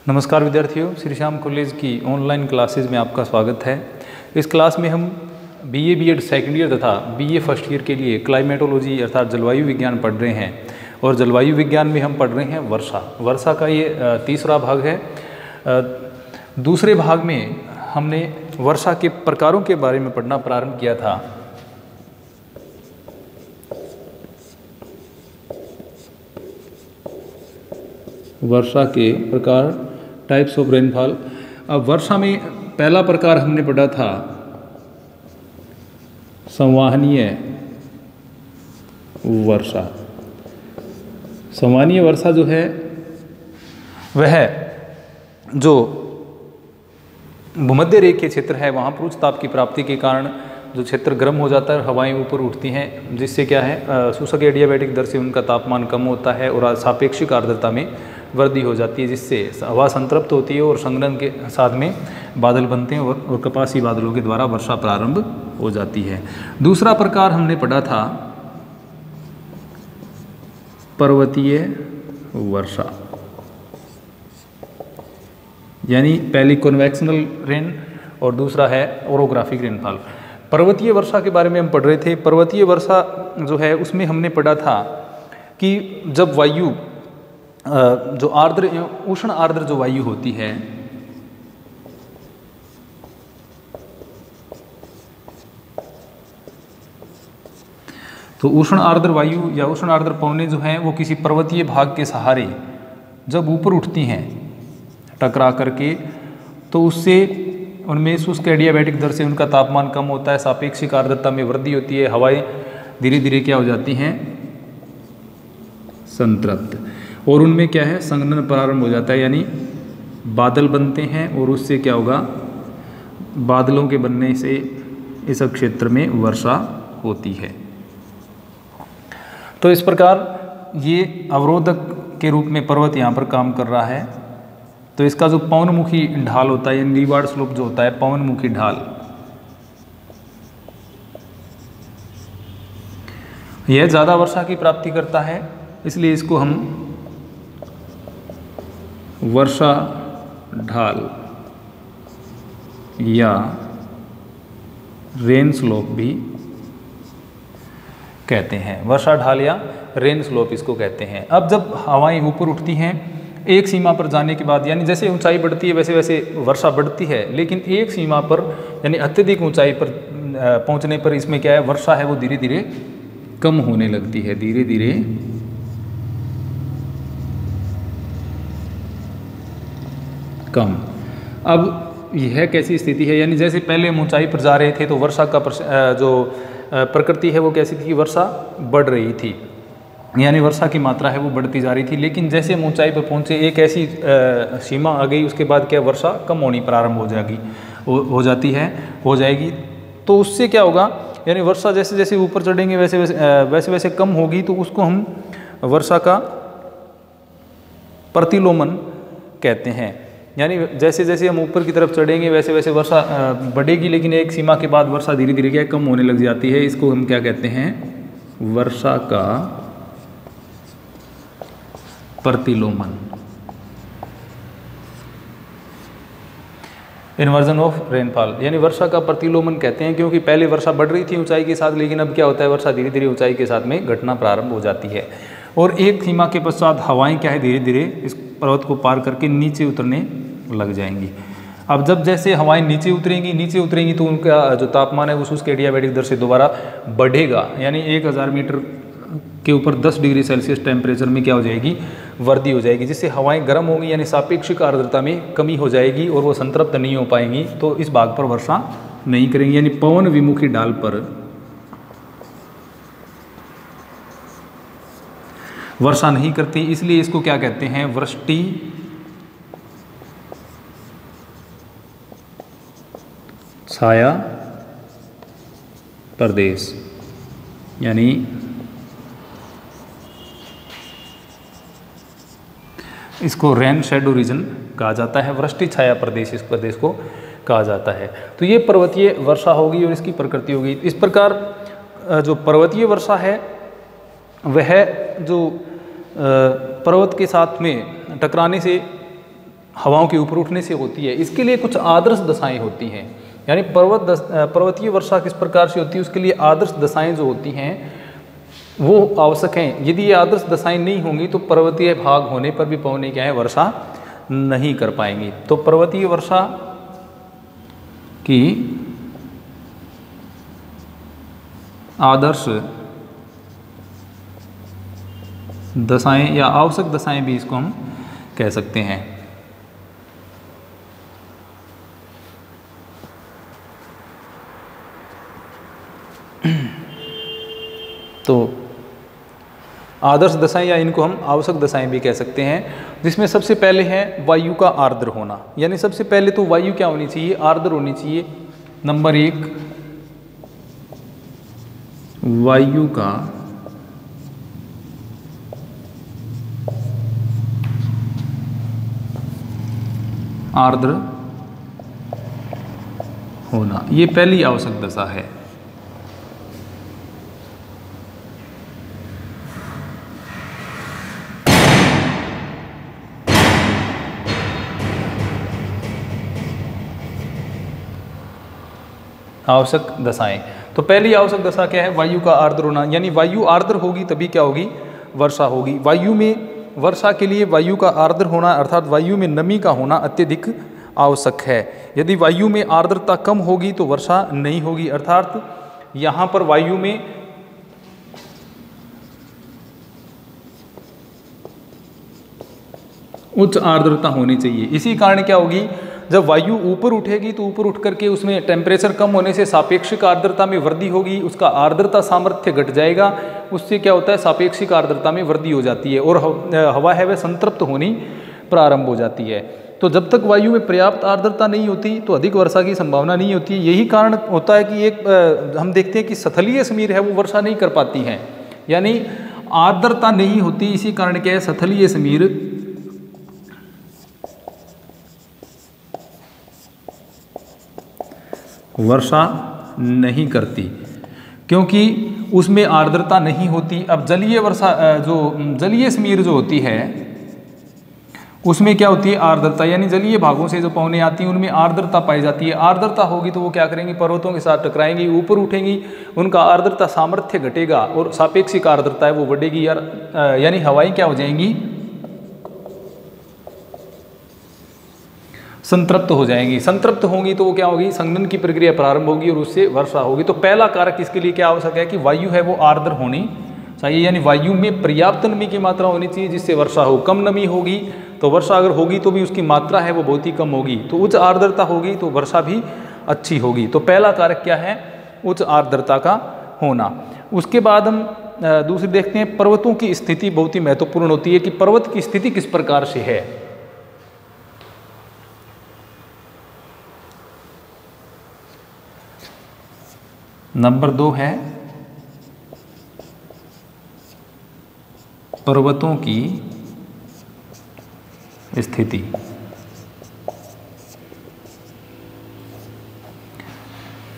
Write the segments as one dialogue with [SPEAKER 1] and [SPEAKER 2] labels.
[SPEAKER 1] नमस्कार विद्यार्थियों, श्री श्याम कॉलेज की ऑनलाइन क्लासेस में आपका स्वागत है। इस क्लास में हम बीए बीएड सेकेंड ईयर तथा बीए फर्स्ट ईयर के लिए क्लाइमेटोलॉजी अर्थात जलवायु विज्ञान पढ़ रहे हैं। और जलवायु विज्ञान में हम पढ़ रहे हैं वर्षा का ये तीसरा भाग है। दूसरे भाग में हमने वर्षा के प्रकारों के बारे में पढ़ना प्रारंभ किया था। वर्षा के प्रकार, टाइप्स ऑफ रेनफॉल। अब वर्षा में पहला प्रकार हमने पढ़ा था संवहनीय वर्षा। संवहनीय वर्षा जो है वह जो भूमध्य रेखीय क्षेत्र है वहाँ पर उच्च ताप की प्राप्ति के कारण जो क्षेत्र गर्म हो जाता है, हवाएं ऊपर उठती हैं, जिससे क्या है शुष्क एडियाबैटिक दर से उनका तापमान कम होता है और सापेक्षिक आर्द्रता में वृद्धि हो जाती है, जिससे हवा संतृप्त होती है और संघनन के साथ में बादल बनते हैं और कपासी बादलों के द्वारा वर्षा प्रारंभ हो जाती है। दूसरा प्रकार हमने पढ़ा था पर्वतीय वर्षा, यानी पहली कन्वेक्शनल रेन और दूसरा है ओरोग्राफिक रेनफॉल। पर्वतीय वर्षा के बारे में हम पढ़ रहे थे। पर्वतीय वर्षा जो है उसमें हमने पढ़ा था कि जब वायु जो आर्द्र उष्ण आर्द्र जो वायु होती है तो उष्ण आर्द्र वायु या उष्ण आर्द्र पवनें जो हैं वो किसी पर्वतीय भाग के सहारे जब ऊपर उठती हैं टकरा करके, तो उससे उनमें शुष्क एडियाबैटिक दर से उनका तापमान कम होता है, सापेक्षिक आर्द्रता में वृद्धि होती है, हवाएं धीरे धीरे क्या हो जाती हैं संतृप्त, और उनमें क्या है संघनन प्रारंभ हो जाता है, यानी बादल बनते हैं और उससे क्या होगा बादलों के बनने से इस क्षेत्र में वर्षा होती है। तो इस प्रकार ये अवरोधक के रूप में पर्वत यहाँ पर काम कर रहा है। तो इसका जो पवनमुखी ढाल होता है, यानी लीवार्ड स्लोप जो होता है पवनमुखी ढाल, यह ज़्यादा वर्षा की प्राप्ति करता है, इसलिए इसको हम वर्षा ढाल या रेन स्लोप भी कहते हैं। वर्षा ढाल या रेन स्लोप इसको कहते हैं। अब जब हवाएं ऊपर उठती हैं एक सीमा पर जाने के बाद, यानी जैसे ऊंचाई बढ़ती है वैसे वैसे वर्षा बढ़ती है, लेकिन एक सीमा पर यानी अत्यधिक ऊंचाई पर पहुंचने पर इसमें क्या है वर्षा है वो धीरे धीरे कम होने लगती है, धीरे धीरे कम। अब यह कैसी स्थिति है, यानी जैसे पहले हम ऊंचाई पर जा रहे थे तो वर्षा का जो प्रकृति है वो कैसी थी कि वर्षा बढ़ रही थी, यानी वर्षा की मात्रा है वो बढ़ती जा रही थी। लेकिन जैसे हम ऊंचाई पर पहुंचे एक ऐसी सीमा आ गई, उसके बाद क्या वर्षा कम होनी प्रारंभ हो जाएगी। तो उससे क्या होगा, यानी वर्षा जैसे जैसे ऊपर चढ़ेंगे वैसे वैसे कम होगी, तो उसको हम वर्षा का प्रतिलोमन कहते हैं। यानी जैसे जैसे हम ऊपर की तरफ चढ़ेंगे वैसे वैसे वर्षा बढ़ेगी, लेकिन एक सीमा के बाद वर्षा धीरे धीरे क्या कम होने लग जाती है। इसको हम क्या कहते हैं वर्षा का प्रतिलोमन, इन्वर्जन ऑफ रेनफॉल, यानी वर्षा का प्रतिलोमन कहते हैं, क्योंकि पहले वर्षा बढ़ रही थी ऊंचाई के साथ, लेकिन अब क्या होता है वर्षा धीरे धीरे ऊंचाई के साथ में घटना प्रारंभ हो जाती है और एक सीमा के पश्चात हवाएं क्या है धीरे धीरे इस पर्वत को पार करके नीचे उतरने लग जाएंगी। अब जब जैसे हवाएं नीचे उतरेंगी तो उनका जो तापमान है वो शुष्क एडियाबैटिक दर से दोबारा बढ़ेगा, यानी 1000 मीटर के ऊपर 10 डिग्री सेल्सियस टेम्परेचर में क्या हो जाएगी वृद्धि हो जाएगी, जिससे हवाएं गर्म होंगी, यानी सापेक्षिक आर्द्रता में कमी हो जाएगी और वो संतृप्त नहीं हो पाएंगी, तो इस भाग पर वर्षा नहीं करेंगी, यानी पवन विमुखी ढाल पर वर्षा नहीं करती। इसलिए इसको क्या कहते हैं वृष्टि छाया प्रदेश, यानी इसको रेन शेडो रीजन कहा जाता है, वृष्टि छाया प्रदेश इस प्रदेश को कहा जाता है। तो ये पर्वतीय वर्षा होगी और इसकी प्रकृति होगी। इस प्रकार जो पर्वतीय वर्षा है वह जो पर्वत के साथ में टकराने से हवाओं के ऊपर उठने से होती है। इसके लिए कुछ आदर्श दशाएं होती हैं, यानी पर्वतीय वर्षा किस प्रकार से होती है उसके लिए आदर्श दशाएं जो होती हैं वो आवश्यक हैं। यदि ये आदर्श दशाएं नहीं होंगी तो पर्वतीय भाग होने पर भी पवनें क्या है, वर्षा नहीं कर पाएंगी। तो पर्वतीय वर्षा की आदर्श दशाएं या आवश्यक दशाएं भी इसको हम कह सकते हैं। तो आदर्श दशाएं या इनको हम आवश्यक दशाएं भी कह सकते हैं, जिसमें सबसे पहले है वायु का आर्द्र होना। यानी सबसे पहले तो वायु क्या होनी चाहिए, आर्द्र होनी चाहिए। नंबर 1, वायु का आर्द्र होना, ये पहली आवश्यक दशा है। आवश्यक दशाएं, तो पहली आवश्यक दशा क्या है, वायु का आर्द्र होना। यानी वायु आर्द्र होगी तभी क्या होगी, वर्षा होगी। वायु में वर्षा के लिए वायु का आर्द्र होना अर्थात वायु में नमी का होना अत्यधिक आवश्यक है। यदि वायु में आर्द्रता कम होगी तो वर्षा नहीं होगी, अर्थात यहाँ पर वायु में उच्च आर्द्रता होनी चाहिए। इसी कारण क्या होगी, जब वायु ऊपर उठेगी तो ऊपर उठ करके उसमें टेम्परेचर कम होने से सापेक्षिक आर्द्रता में वृद्धि होगी, उसका आर्द्रता सामर्थ्य घट जाएगा। उससे क्या होता है, सापेक्षिक आर्द्रता में वृद्धि हो जाती है और हवा है वह संतृप्त होनी प्रारंभ हो जाती है। तो जब तक वायु में पर्याप्त आर्द्रता नहीं होती तो अधिक वर्षा की संभावना नहीं होती। यही कारण होता है कि एक हम देखते हैं कि स्थलीय समीर है वो वर्षा नहीं कर पाती हैं, यानी आर्द्रता नहीं होती। इसी कारण क्या है, स्थलीय समीर वर्षा नहीं करती क्योंकि उसमें आर्द्रता नहीं होती। अब जलीय वर्षा जो जलीय समीर जो होती है उसमें क्या होती है, आर्द्रता, यानी जलीय भागों से जो पवनें आती हैं उनमें आर्द्रता पाई जाती है। आर्द्रता होगी तो वो क्या करेंगी, पर्वतों के साथ टकराएंगी, ऊपर उठेंगी, उनका आर्द्रता सामर्थ्य घटेगा और सापेक्षिक आर्द्रता है वो बढ़ेगी यानी हवाएं क्या हो जाएंगी, संतृप्त हो जाएंगी। संतृप्त होंगी तो वो क्या होगी, संघनन की प्रक्रिया प्रारंभ होगी और उससे वर्षा होगी। तो पहला कारक इसके लिए क्या आवश्यक है कि वायु है वो आर्द्र होनी चाहिए, यानी वायु में पर्याप्त नमी की मात्रा होनी चाहिए जिससे वर्षा हो। कम नमी होगी तो वर्षा अगर होगी तो भी उसकी मात्रा है वो बहुत ही कम होगी। तो उच्च आर्द्रता होगी तो वर्षा भी अच्छी होगी। तो पहला कारक क्या है, उच्च आर्द्रता का होना। उसके बाद हम दूसरी देखते हैं, पर्वतों की स्थिति बहुत ही महत्वपूर्ण होती है कि पर्वत की स्थिति किस प्रकार से है। नंबर 2 है पर्वतों की स्थिति।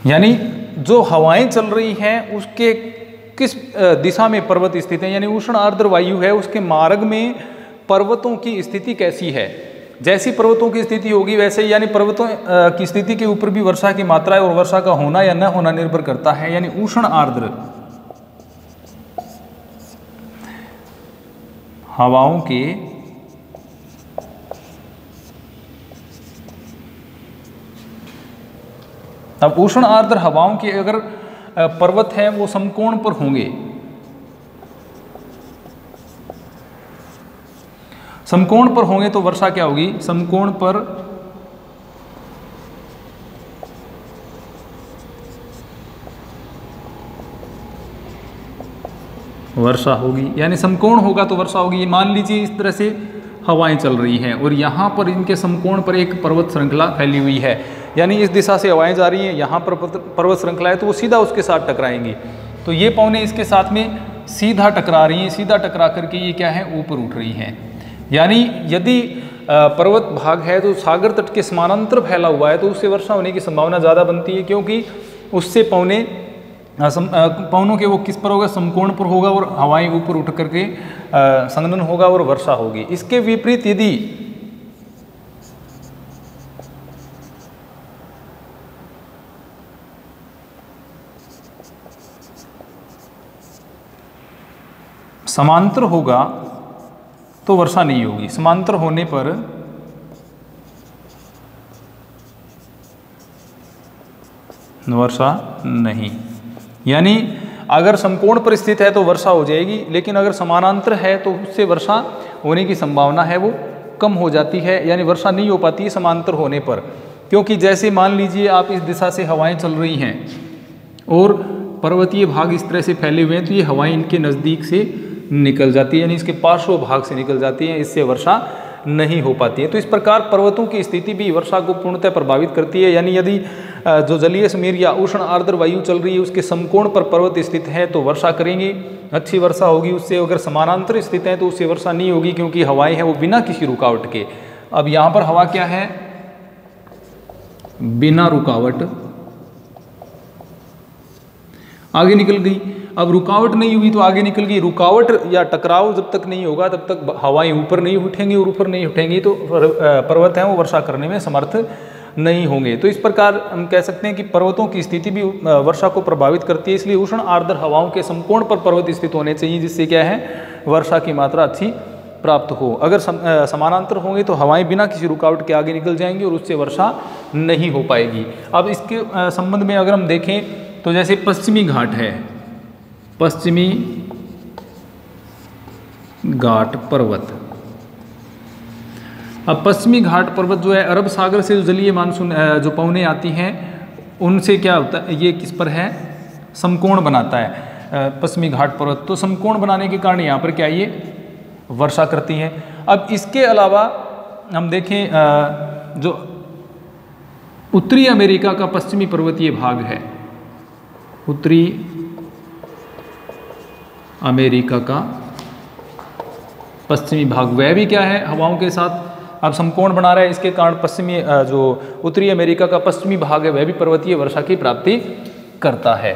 [SPEAKER 1] यानी जो हवाएं चल रही हैं उसके किस दिशा में पर्वत स्थित है, यानी उष्ण आर्द्र वायु है उसके मार्ग में पर्वतों की स्थिति कैसी है। जैसी पर्वतों की स्थिति होगी वैसे ही, यानी पर्वतों की स्थिति के ऊपर भी वर्षा की मात्रा और वर्षा का होना या न होना निर्भर करता है। यानी उष्ण आर्द्र हवाओं के अब उष्ण आर्द्र हवाओं के अगर पर्वत हैं वो समकोण पर होंगे, समकोण पर होंगे तो वर्षा क्या होगी, समकोण पर वर्षा होगी। यानी समकोण होगा तो वर्षा होगी। मान लीजिए इस तरह से हवाएं चल रही हैं और यहाँ पर इनके समकोण पर एक पर्वत श्रृंखला फैली हुई है, यानी इस दिशा से हवाएं जा रही हैं, यहाँ पर पर्वत श्रृंखला है तो वो सीधा उसके साथ टकराएंगी। तो ये पवनें इसके साथ में सीधा टकरा रही हैं, सीधा टकरा करके ये क्या है, ऊपर उठ रही हैं। यानी यदि पर्वत भाग है तो सागर तट के समानांतर फैला हुआ है तो उससे वर्षा होने की संभावना ज़्यादा बनती है, क्योंकि उससे पवनों के वो किस पर होगा, समकोण पर होगा और हवाएं ऊपर उठ करके संघनन होगा और वर्षा होगी। इसके विपरीत यदि समांतर होगा तो वर्षा नहीं होगी, समांतर होने पर वर्षा नहीं। यानी अगर समकोण पर स्थित है तो वर्षा हो जाएगी, लेकिन अगर समानांतर है तो उससे वर्षा होने की संभावना है वो कम हो जाती है, यानी वर्षा नहीं हो पाती है समांतर होने पर। क्योंकि जैसे मान लीजिए आप इस दिशा से हवाएं चल रही हैं और पर्वतीय भाग इस तरह से फैले हुए हैं, तो ये हवाएं इनके नज़दीक से निकल जाती है, यानी इसके पार्श्व भाग से निकल जाती हैं, इससे वर्षा नहीं हो पाती है। तो इस प्रकार पर्वतों की स्थिति भी वर्षा को पूर्णतः प्रभावित करती है। यानी यदि जो जलीय समीर या उष्ण आर्द्र वायु चल रही है उसके समकोण पर पर्वत स्थित है तो वर्षा करेंगे, अच्छी वर्षा होगी उससे। अगर समानांतर स्थित है तो उससे वर्षा नहीं होगी, क्योंकि हवाएं हैं वो बिना किसी रुकावट के। अब यहाँ पर हवा क्या है, बिना रुकावट आगे निकल गई। अब रुकावट नहीं हुई तो आगे निकल गई। रुकावट या टकराव जब तक नहीं होगा तब तक हवाएं ऊपर नहीं उठेंगी, और ऊपर नहीं उठेंगी तो पर्वत हैं वो वर्षा करने में समर्थ नहीं होंगे। तो इस प्रकार हम कह सकते हैं कि पर्वतों की स्थिति भी वर्षा को प्रभावित करती है। इसलिए उष्ण आर्द्र हवाओं के समकोण पर पर्वत स्थित होने चाहिए, जिससे क्या है, वर्षा की मात्रा अच्छी प्राप्त हो। अगर समानांतर होंगे तो हवाएं बिना किसी रुकावट के आगे निकल जाएंगी और उससे वर्षा नहीं हो पाएगी। अब इसके संबंध में अगर हम देखें तो जैसे पश्चिमी घाट है, पश्चिमी घाट पर्वत। अब पश्चिमी घाट पर्वत जो है अरब सागर से जो जलीय मानसून जो पवनें आती हैं उनसे क्या होता है, ये किस पर है, समकोण बनाता है पश्चिमी घाट पर्वत। तो समकोण बनाने के कारण यहाँ पर क्या ये वर्षा करती हैं। अब इसके अलावा हम देखें जो उत्तरी अमेरिका का पश्चिमी पर्वतीय भाग है, उत्तरी अमेरिका का पश्चिमी भाग, वह भी क्या है, हवाओं के साथ अब समकोण बना रहा है। इसके कारण पश्चिमी जो उत्तरी अमेरिका का पश्चिमी भाग है वह भी पर्वतीय वर्षा की प्राप्ति करता है।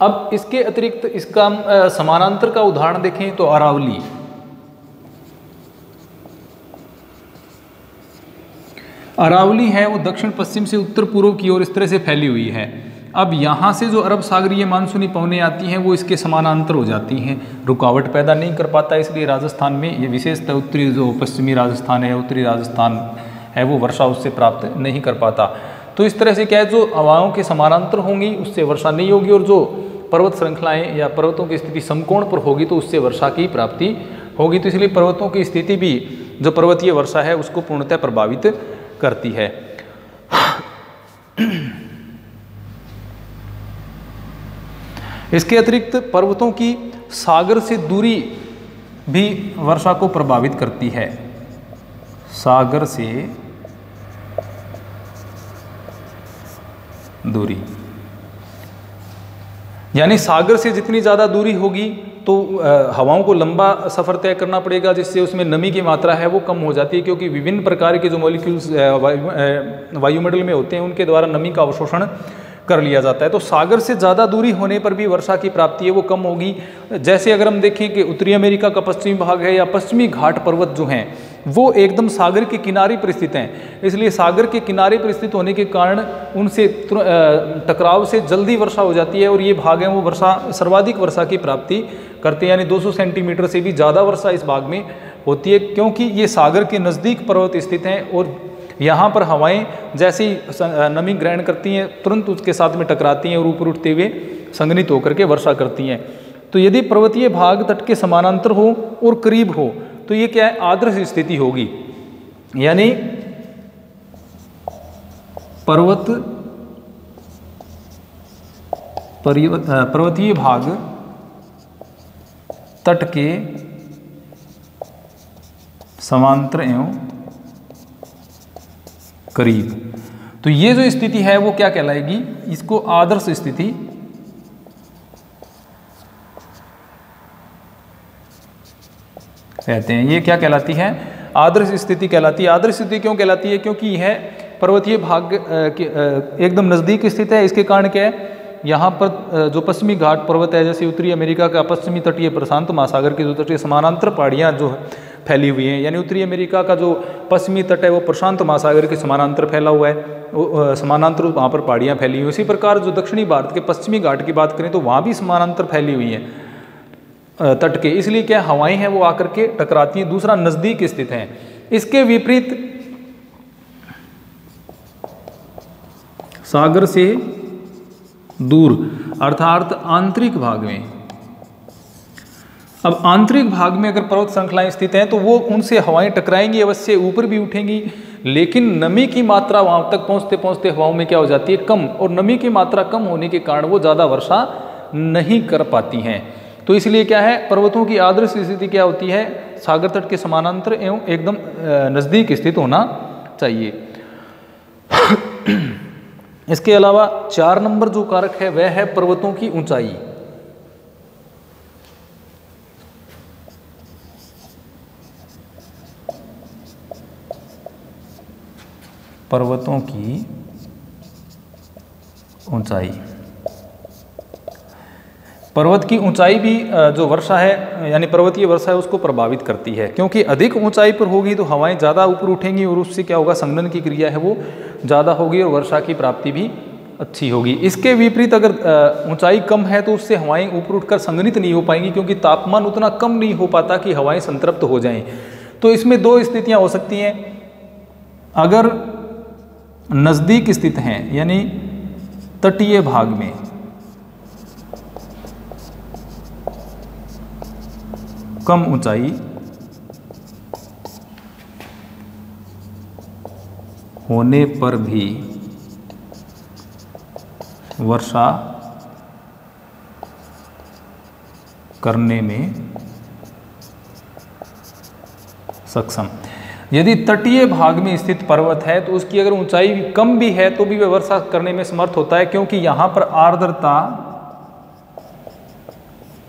[SPEAKER 1] अब इसके अतिरिक्त इसका समानांतर का उदाहरण देखें तो अरावली। अरावली है वो दक्षिण पश्चिम से उत्तर पूर्व की ओर इस तरह से फैली हुई है। अब यहाँ से जो अरब सागरीय मानसूनी पवनें आती हैं वो इसके समानांतर हो जाती हैं, रुकावट पैदा नहीं कर पाता। इसलिए राजस्थान में ये विशेषतः उत्तरी जो पश्चिमी राजस्थान है, उत्तरी राजस्थान है, वो वर्षा उससे प्राप्त नहीं कर पाता। तो इस तरह से क्या है, जो हवाओं के समानांतर होंगी उससे वर्षा नहीं होगी, और जो पर्वत श्रृंखलाएँ या पर्वतों की स्थिति समकोण पर होगी तो उससे वर्षा की प्राप्ति होगी। तो इसलिए पर्वतों की स्थिति भी जो पर्वतीय वर्षा है उसको पूर्णतः प्रभावित करती है। इसके अतिरिक्त पर्वतों की सागर से दूरी भी वर्षा को प्रभावित करती है। सागर से दूरी, यानी सागर से जितनी ज़्यादा दूरी होगी तो हवाओं को लंबा सफ़र तय करना पड़ेगा, जिससे उसमें नमी की मात्रा है वो कम हो जाती है। क्योंकि विभिन्न प्रकार के जो मॉलिक्यूल्स वायुमंडल में होते हैं उनके द्वारा नमी का अवशोषण कर लिया जाता है। तो सागर से ज़्यादा दूरी होने पर भी वर्षा की प्राप्ति है वो कम होगी। जैसे अगर हम देखें कि उत्तरी अमेरिका का पश्चिमी भाग है या पश्चिमी घाट पर्वत जो हैं वो एकदम सागर के किनारे पर स्थित हैं, इसलिए सागर के किनारे पर स्थित होने के कारण उनसे टकराव से जल्दी वर्षा हो जाती है, और ये भाग हैं वो वर्षा सर्वाधिक वर्षा की प्राप्ति करते हैं। यानी 200 सेंटीमीटर से भी ज़्यादा वर्षा इस भाग में होती है, क्योंकि ये सागर के नज़दीक पर्वत स्थित हैं और यहाँ पर हवाएं जैसे ही नमी ग्रहण करती हैं तुरंत उसके साथ में टकराती हैं और ऊपर उठते हुए संघनित होकर के वर्षा करती हैं। तो यदि पर्वतीय भाग तट के समानांतर हो और करीब हो तो ये क्या है, आदर्श स्थिति होगी। यानी पर्वतीय भाग तट के समांतर एवं करीब, तो ये जो स्थिति है वो क्या कहलाएगी, इसको आदर्श स्थिति कहते हैं। ये क्या कहलाती है, आदर्श स्थिति कहलाती है। आदर्श स्थिति क्यों कहलाती है, क्योंकि यह पर्वतीय भाग के एकदम नज़दीक स्थित है। इसके कारण क्या है, यहाँ पर जो पश्चिमी घाट पर्वत है, जैसे उत्तरी अमेरिका का पश्चिमी तटीय प्रशांत महासागर के जो तटीय समानांतर पहाड़ियाँ जो फैली हुई हैं, यानी उत्तरी अमेरिका का जो पश्चिमी तट है वो प्रशांत महासागर के समानांतर फैला हुआ है, समानांतर वहाँ पर पहाड़ियाँ फैली हुई। उसी प्रकार जो दक्षिणी भारत के पश्चिमी घाट की बात करें तो वहाँ भी समानांतर फैली हुई हैं। तट के, इसलिए क्या हवाएं हैं वो आकर के टकराती हैं। दूसरा, नज़दीक स्थित हैं। इसके विपरीत सागर से दूर अर्थात आंतरिक भाग में। अब आंतरिक भाग में अगर पर्वत श्रृंखलाएं स्थित हैं तो वो उनसे हवाएं टकराएंगी, अवश्य ऊपर भी उठेंगी, लेकिन नमी की मात्रा वहां तक पहुंचते पहुंचते हवाओं में क्या हो जाती है, कम, और नमी की मात्रा कम होने के कारण वो ज़्यादा वर्षा नहीं कर पाती हैं। तो इसलिए क्या है, पर्वतों की आदर्श स्थिति क्या होती है, सागर तट के समानांतर एवं एकदम नज़दीक स्थित होना चाहिए। इसके अलावा 4 नंबर जो कारक है वह है पर्वतों की ऊंचाई। पर्वतों की ऊंचाई, पर्वत की ऊंचाई भी जो वर्षा है यानी पर्वतीय वर्षा है उसको प्रभावित करती है, क्योंकि अधिक ऊंचाई पर होगी तो हवाएं ज़्यादा ऊपर उठेंगी और उससे क्या होगा, संघनन की क्रिया है वो ज़्यादा होगी और वर्षा की प्राप्ति भी अच्छी होगी। इसके विपरीत अगर ऊंचाई कम है तो उससे हवाएं ऊपर उठकर संघनित नहीं हो पाएंगी, क्योंकि तापमान उतना कम नहीं हो पाता कि हवाएं संतृप्त हो जाएं। तो इसमें 2 स्थितियाँ हो सकती हैं। अगर नज़दीक स्थित हैं यानी तटीय भाग में, कम ऊंचाई होने पर भी वर्षा करने में सक्षम। यदि तटीय भाग में स्थित पर्वत है तो उसकी अगर ऊंचाई कम भी है तो भी वह वर्षा करने में समर्थ होता है, क्योंकि यहां पर आर्द्रता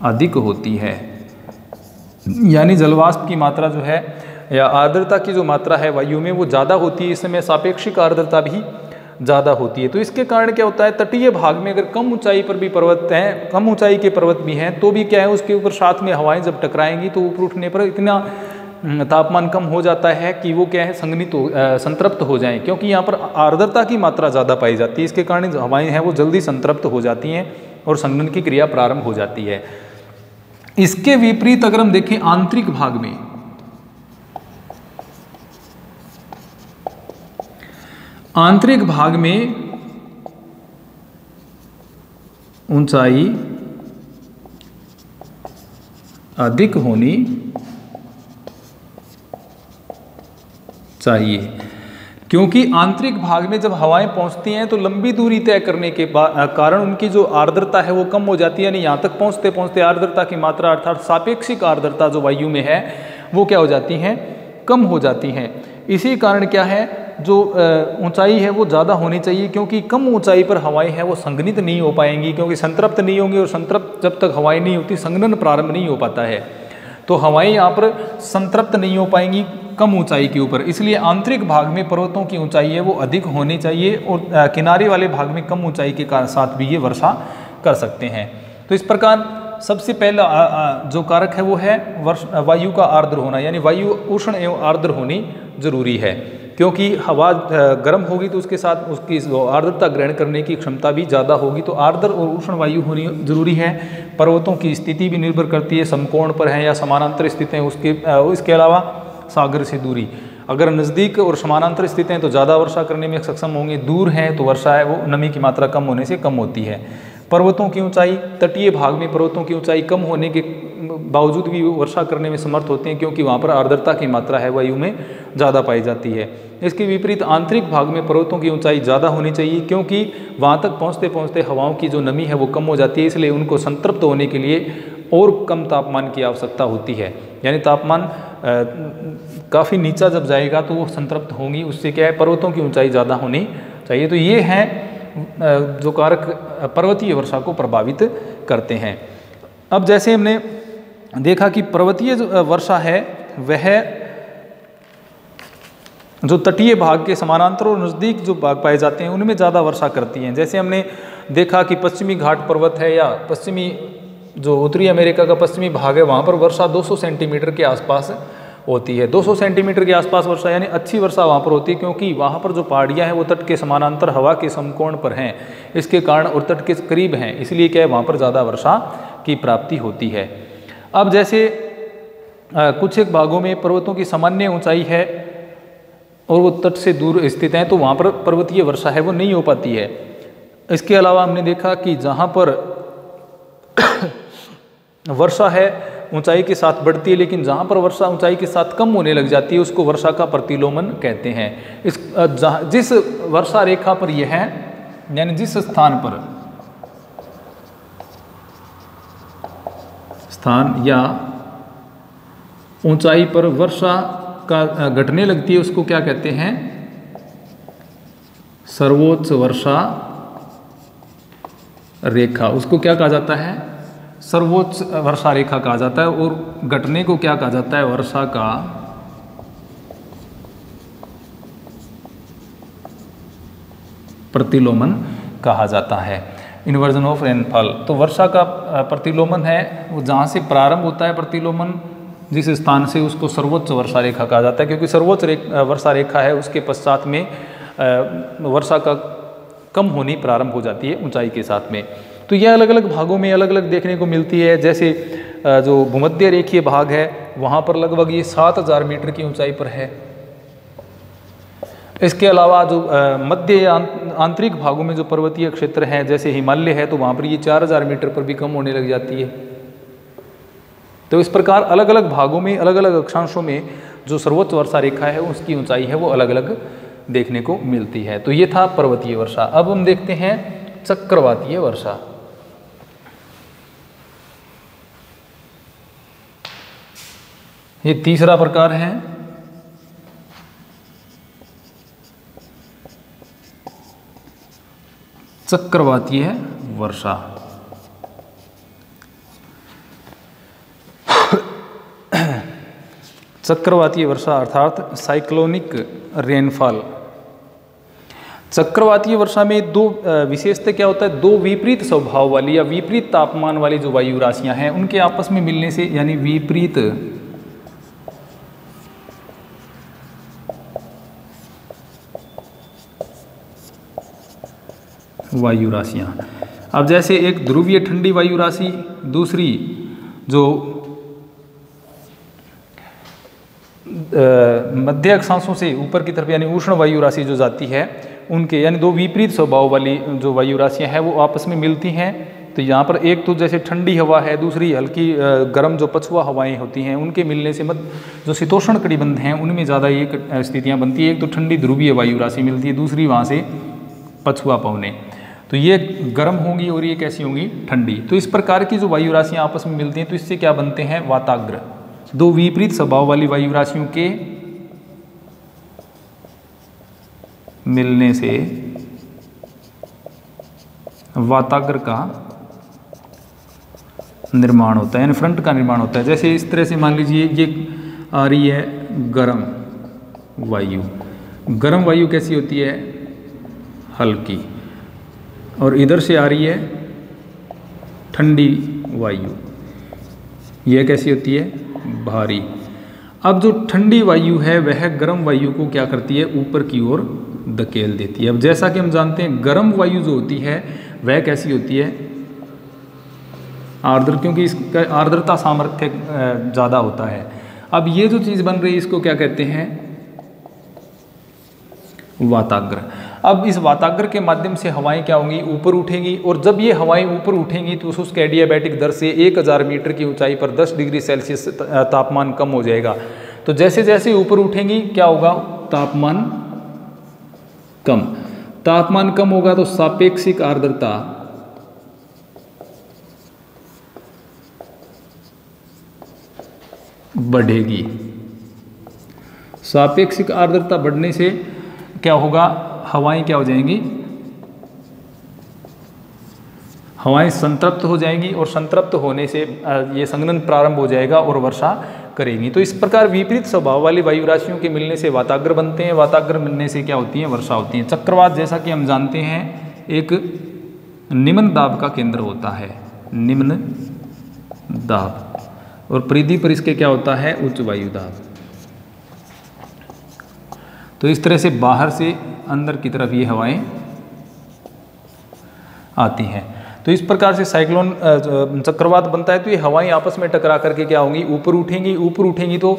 [SPEAKER 1] अधिक होती है, यानी जलवाष्प की मात्रा जो है या आर्द्रता की जो मात्रा है वायु में वो ज़्यादा होती है, इसमें सापेक्षिक आर्द्रता भी ज़्यादा होती है। तो इसके कारण क्या होता है, तटीय भाग में अगर कम ऊंचाई पर भी पर्वत हैं, कम ऊंचाई के पर्वत भी हैं, तो भी क्या है उसके ऊपर साथ में हवाएं जब टकराएंगी तो ऊपर उठने पर इतना तापमान कम हो जाता है कि वो क्या है संतृप्त हो जाएं, क्योंकि यहाँ पर आर्द्रता की मात्रा ज़्यादा पाई जाती है। इसके कारण जो हवाएं हैं वो जल्दी संतृप्त हो जाती हैं और संघनन की क्रिया प्रारंभ हो जाती है। इसके विपरीत अगर हम देखें आंतरिक भाग में, आंतरिक भाग में ऊंचाई अधिक होनी चाहिए, क्योंकि आंतरिक भाग में जब हवाएं पहुंचती हैं तो लंबी दूरी तय करने के कारण उनकी जो आर्द्रता है वो कम हो जाती है, यानी यहाँ तक पहुंचते पहुंचते आर्द्रता की मात्रा अर्थात सापेक्षिक आर्द्रता जो वायु में है वो क्या हो जाती हैं, कम हो जाती हैं। इसी कारण क्या है, जो ऊंचाई है वो ज़्यादा होनी चाहिए, क्योंकि कम ऊंचाई पर हवाएं हैं वो संघनित नहीं हो पाएंगी, क्योंकि संतृप्त नहीं होंगी, और संतृप्त जब तक हवाएं नहीं होती संघनन प्रारंभ नहीं हो पाता है, तो हवाएं यहाँ पर संतृप्त नहीं हो पाएंगी कम ऊंचाई के ऊपर। इसलिए आंतरिक भाग में पर्वतों की ऊंचाई है वो अधिक होनी चाहिए और किनारे वाले भाग में कम ऊंचाई के साथ भी ये वर्षा कर सकते हैं। तो इस प्रकार सबसे पहला जो कारक है वो है वायु का आर्द्र होना, यानी वायु उष्ण एवं आर्द्र होनी जरूरी है, क्योंकि हवा गर्म होगी तो उसके साथ उसकी आर्द्रता ग्रहण करने की क्षमता भी ज़्यादा होगी। तो आर्द्र और उष्ण वायु होनी जरूरी है। पर्वतों की स्थिति भी निर्भर करती है, समकोण पर है या समानांतर स्थित हैं इसके अलावा सागर से दूरी, अगर नज़दीक और समानांतर स्थित हैं तो ज़्यादा वर्षा करने में सक्षम होंगे, दूर हैं तो वर्षा है वो नमी की मात्रा कम होने से कम होती है। पर्वतों की ऊंचाई, तटीय भाग में पर्वतों की ऊंचाई कम होने के बावजूद भी वर्षा करने में समर्थ होते हैं, क्योंकि वहाँ पर आर्द्रता की मात्रा है वायु में ज़्यादा पाई जाती है। इसके विपरीत आंतरिक भाग में पर्वतों की ऊंचाई ज़्यादा होनी चाहिए, क्योंकि वहाँ तक पहुँचते पहुँचते हवाओं की जो नमी है वो कम हो जाती है, इसलिए उनको संतृप्त होने के लिए और कम तापमान की आवश्यकता होती है। यानी तापमान काफ़ी नीचा जब जाएगा तो वो संतृप्त होंगी, उससे क्या है पर्वतों की ऊंचाई ज़्यादा होनी चाहिए। तो ये हैं जो कारक पर्वतीय वर्षा को प्रभावित करते हैं। अब जैसे हमने देखा कि पर्वतीय जो वर्षा है वह जो तटीय भाग के समानांतर और नज़दीक जो भाग पाए जाते हैं उनमें ज़्यादा वर्षा करती हैं। जैसे हमने देखा कि पश्चिमी घाट पर्वत है या पश्चिमी जो उत्तरी अमेरिका का पश्चिमी भाग है वहाँ पर वर्षा 200 सेंटीमीटर के आसपास होती है। 200 सेंटीमीटर के आसपास वर्षा यानी अच्छी वर्षा वहाँ पर होती है, क्योंकि वहाँ पर जो पहाड़ियाँ हैं वो तट के समानांतर हवा के समकोण पर हैं, इसके कारण और तट के करीब हैं, इसलिए क्या है वहाँ पर ज़्यादा वर्षा की प्राप्ति होती है। अब जैसे कुछ एक भागों में पर्वतों की सामान्य ऊंचाई है और वो तट से दूर स्थित हैं, तो वहाँ पर पर्वतीय वर्षा है वो नहीं हो पाती है। इसके अलावा हमने देखा कि जहाँ पर वर्षा है ऊंचाई के साथ बढ़ती है, लेकिन जहाँ पर वर्षा ऊंचाई के साथ कम होने लग जाती है उसको वर्षा का प्रतिलोमन कहते हैं। जिस वर्षा रेखा पर यह है, यानी जिस स्थान या ऊंचाई पर वर्षा का घटने लगती है उसको क्या कहते हैं? सर्वोच्च वर्षा रेखा। उसको क्या कहा जाता है? सर्वोच्च वर्षा रेखा कहा जाता है। और घटने को क्या कहा जाता है? वर्षा का प्रतिलोमन कहा जाता है, इन्वर्जन ऑफ रेनफॉल। तो वर्षा का प्रतिलोमन है वो जहाँ से प्रारंभ होता है प्रतिलोमन जिस स्थान से, उसको सर्वोच्च वर्षा रेखा कहा जाता है, क्योंकि सर्वोच्च वर्षा रेखा है उसके पश्चात में वर्षा का कम होनी प्रारंभ हो जाती है ऊंचाई के साथ में। तो यह अलग अलग भागों में अलग अलग देखने को मिलती है। जैसे जो भूमध्य रेखीय भाग है वहाँ पर लगभग ये 7000 मीटर की ऊंचाई पर है। इसके अलावा जो मध्य या आंतरिक भागों में जो पर्वतीय क्षेत्र हैं जैसे हिमालय है, तो वहाँ पर ये 4000 मीटर पर भी कम होने लग जाती है। तो इस प्रकार अलग अलग भागों में अलग अलग अक्षांशों में जो सर्वोच्च वर्षा रेखा है उसकी ऊंचाई है वो अलग अलग देखने को मिलती है। तो ये था पर्वतीय वर्षा। अब हम देखते हैं चक्रवातीय वर्षा। ये तीसरा प्रकार है। चक्रवातीय वर्षा। चक्रवातीय वर्षा अर्थात साइक्लोनिक रेनफॉल। चक्रवातीय वर्षा में दो विशेषता क्या होता है? दो विपरीत स्वभाव वाली या विपरीत तापमान वाली जो वायु राशियां हैं उनके आपस में मिलने से, यानी विपरीत वायु राशियां। अब जैसे एक ध्रुवीय ठंडी वायु राशि, दूसरी जो मध्य अक्षांशों से ऊपर की तरफ यानी उष्ण वायु राशि जो जाती है, उनके यानी दो विपरीत स्वभाव वाली जो वायु राशियां हैं वो आपस में मिलती हैं। तो यहाँ पर एक तो जैसे ठंडी हवा है, दूसरी हल्की गर्म जो पछुआ हवाएं होती हैं, उनके मिलने से जो शीतोष्ण कटिबंध हैं उनमें ज़्यादा ये स्थितियाँ बनती है। एक तो ठंडी ध्रुवीय वायु राशि मिलती है, दूसरी वहाँ से पछुआ पवनें, तो ये गर्म होंगी और ये कैसी होंगी? ठंडी। तो इस प्रकार की जो वायु राशियाँ आपस में मिलती हैं तो इससे क्या बनते हैं? वाताग्र। दो विपरीत स्वभाव वाली वायु राशियों के मिलने से वाताग्र का निर्माण होता है, यानी फ्रंट का निर्माण होता है। जैसे इस तरह से मान लीजिए ये आ रही है गर्म वायु। गर्म वायु कैसी होती है? हल्की। और इधर से आ रही है ठंडी वायु, यह कैसी होती है? भारी। अब जो ठंडी वायु है वह गर्म वायु को क्या करती है? ऊपर की ओर धकेल देती है। अब जैसा कि हम जानते हैं गर्म वायु जो होती है वह कैसी होती है? आर्द्र, क्योंकि इसका आर्द्रता सामर्थ्य ज़्यादा होता है। अब ये जो चीज़ बन रही है इसको क्या कहते हैं? वाताग्र। अब इस वाताग्र के माध्यम से हवाएं क्या होंगी? ऊपर उठेंगी। और जब ये हवाएं ऊपर उठेंगी तो उसके एडियाबैटिक दर से 1000 मीटर की ऊंचाई पर 10 डिग्री सेल्सियस तापमान कम हो जाएगा। तो जैसे जैसे ऊपर उठेंगी क्या होगा? तापमान कम। तापमान कम होगा तो सापेक्षिक आर्द्रता बढ़ेगी। सापेक्षिक आर्द्रता बढ़ने से क्या होगा? हवाएं क्या हो जाएंगी? हवाएं संतृप्त हो जाएंगी और संतृप्त होने से ये संघनन प्रारंभ हो जाएगा और वर्षा करेंगी। तो इस प्रकार विपरीत स्वभाव वाली वायु राशियों के मिलने से वाताग्र बनते हैं। वाताग्र मिलने से क्या होती है? वर्षा होती है। चक्रवात जैसा कि हम जानते हैं एक निम्न दाब का केंद्र होता है, निम्न दाब, और परिधि पर इसके क्या होता है? उच्च वायु दाब। तो इस तरह से बाहर से अंदर की तरफ ये हवाएं आती हैं। तो इस प्रकार से साइक्लोन चक्रवात बनता है। तो ये हवाएं आपस में टकरा करके क्या होंगी, ऊपर उठेंगी तो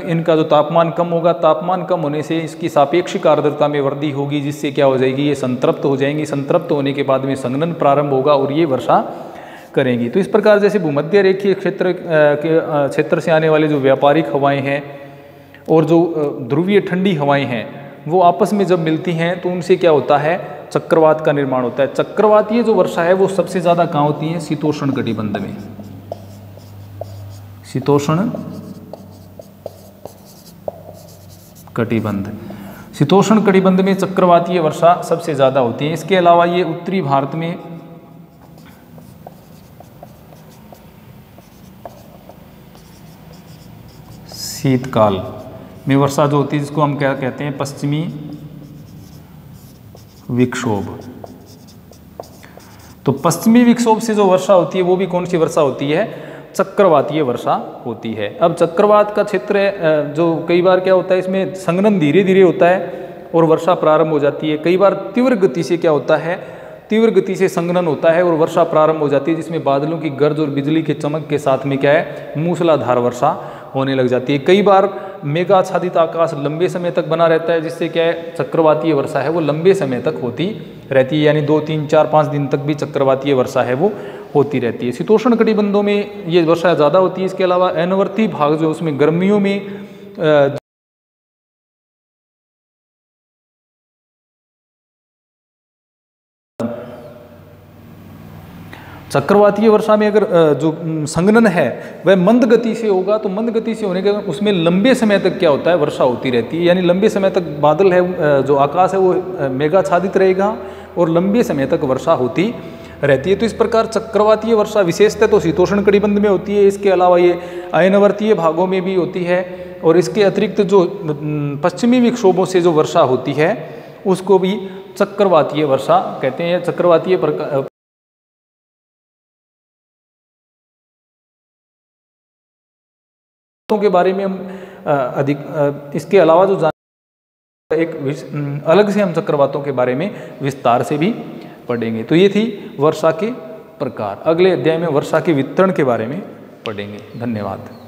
[SPEAKER 1] इनका जो तापमान कम होगा, तापमान कम होने से इसकी सापेक्षिक आर्द्रता में वृद्धि होगी, जिससे क्या हो जाएगी, ये संतृप्त हो जाएंगी। संतृप्त होने के बाद में संघनन प्रारंभ होगा और ये वर्षा करेंगी। तो इस प्रकार जैसे भूमध्य रेखीय क्षेत्र से आने वाले जो व्यापारिक हवाएं हैं और जो ध्रुवीय ठंडी हवाएं हैं, वो आपस में जब मिलती हैं तो उनसे क्या होता है, चक्रवात का निर्माण होता है। चक्रवातीय जो वर्षा है वो सबसे ज़्यादा कहाँ होती है, शीतोष्ण कटिबंध में। शीतोष्ण कटिबंध में चक्रवातीय वर्षा सबसे ज़्यादा होती है। इसके अलावा ये उत्तरी भारत में शीतकाल में वर्षा जो होती है, जिसको हम क्या कहते हैं, पश्चिमी विक्षोभ। तो पश्चिमी विक्षोभ से जो वर्षा होती है वो भी कौन सी वर्षा होती है, चक्रवातीय वर्षा होती है। अब चक्रवात का क्षेत्र जो कई बार क्या होता है, इसमें संघनन धीरे धीरे होता है और वर्षा प्रारंभ हो जाती है। कई बार तीव्र गति से क्या होता है, तीव्र गति से संघनन होता है और वर्षा प्रारंभ हो जाती है, जिसमें बादलों की गर्ज और बिजली के चमक के साथ में क्या है, मूसलाधार वर्षा होने लग जाती है। कई बार मेघाच्छादित आकाश लंबे समय तक बना रहता है, जिससे क्या है, चक्रवातीय वर्षा है वो लंबे समय तक होती रहती है, यानी 2, 3, 4, 5 दिन तक भी चक्रवातीय वर्षा है वो होती रहती है। शीतोष्ण कटिबंधों में ये वर्षा ज़्यादा होती है। इसके अलावा अनवर्ती भाग जो उसमें गर्मियों में चक्रवातीय वर्षा में अगर जो संघनन है वह मंद गति से होगा, तो मंद गति से होने के कारण उसमें लंबे समय तक क्या होता है, वर्षा होती रहती है। यानी लंबे समय तक बादल है, जो आकाश है वो मेघाच्छादित रहेगा और लंबे समय तक वर्षा होती रहती है। तो इस प्रकार चक्रवातीय वर्षा विशेषतः तो शीतोष्ण कटिबंध में होती है। इसके अलावा ये अयनवर्तीय भागों में भी होती है और इसके अतिरिक्त जो पश्चिमी विक्षोभों से जो वर्षा होती है उसको भी चक्रवातीय वर्षा कहते हैं। चक्रवातीय के बारे में हम अधिक इसके अलावा जो एक अलग से हम चक्रवातों के बारे में विस्तार से भी पढ़ेंगे। तो ये थी वर्षा के प्रकार। अगले अध्याय में वर्षा के वितरण के बारे में पढ़ेंगे। धन्यवाद।